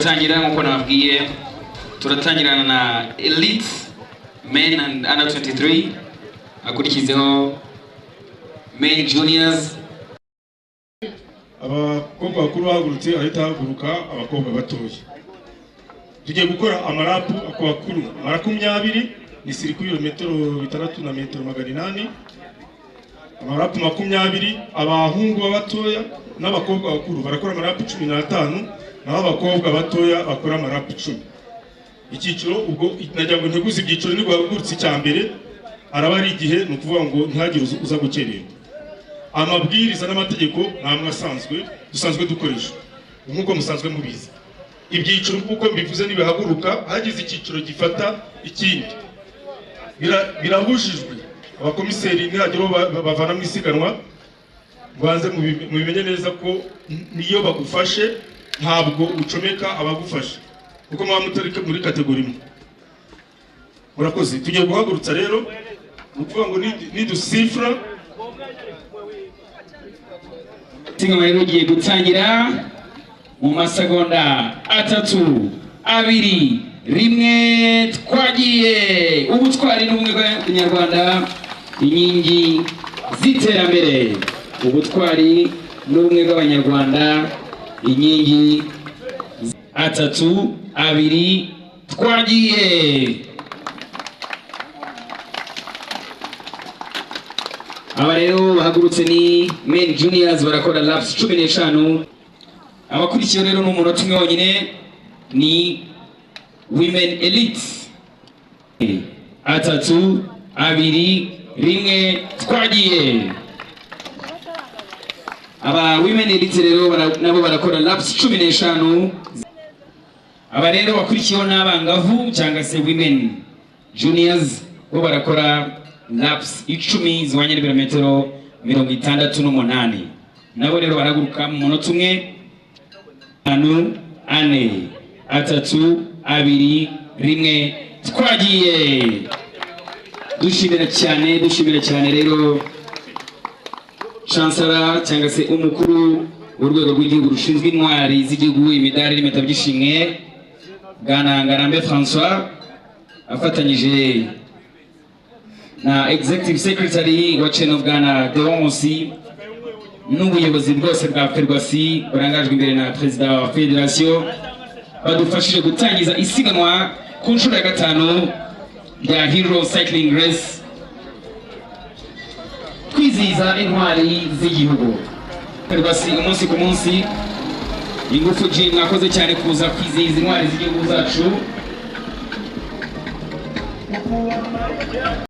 Tangira nkuko nababwiye turatangirana na Elite Men and Under 23 akurikizeho Men Juniors. Abakobwa bakuru bahagurutse ahita haguruka abakobwa batoya. Tugiye gukora amarapu akubakuru 20 ni sirikuri metero 6 na metero 800. Amarapu 20 abahungu batoya n'abakobwa bakuru barakora amarapu 15 naho abakobwa batoya bakora amarapu 10. Icyiciro ubwo najya ngo nteguze ibyiciro ni guhagurutse cyambere araba ari igihe no kuvuga ngo ntihagire uza gukererwa. Amabwiriza n'amategeko namwe asanzwe dusanzwe dukoresha nkuko musanzwe mubizi. Ibyiciro uko mbivuze nibihaguruka hagize icyiciro gifata ikindi birabujijwe abakomiseri ntihagire bavana mu isiganwa banze mubimenye neza ko niyo bagufashe ntabwo ucomeka abagufasha kuko mwa mutarika muri kategori imwe. Murakoze tugiye guhagurutsa rero ukuvuga ngo nidusifra Tingoma rero giye gutangira mu masegonda 3, 2, 1 twagiye. Ubutwari n'ubumwe bw'Abanyarwanda inkingi z'iterambere. Ubutwari n'ubumwe bw'Abanyarwanda inkingi 3, 2 twagiye. Aba rero bahagurutse ni Men Juniors barakora laps 15. Abakurikiye rero n'umunota umwe wonyine ni Women Elite. 3, 2, 1 twagiye. Aba Women Elite rero nabo barakora laps 15. Aba rero bakurikiyeho n'abangavu cyangwa se Women Juniors bo barakora laps 10 zihwanye n'ibirometero 68. Nabo rero baraguruka mu munota umwe. 5, 4, 3, 2, 1 twagiye. Dushimira cyane rero Chancellor cyangwa se umukuru w'urwego rw'igihugu rushinzwe intwari z'igihugu imidari n'impeta by'ishimwe Bwana Ngarambe François afatanyije na Executive Secretary wa Cheno Bwana Deonsi n'ubuyobozi bwose bwa Ferwasi barangajwe imbere na President wa Federation badufashije gutangiza isiganwa ku nshuro ya 5 ya Hero Cycling Race kwizihiza intwari z'igihugu. Ferwasi umunsi ku munsi ingufu G mwakoze cyane kuza kwizihiza intwari z'igihugu zacu.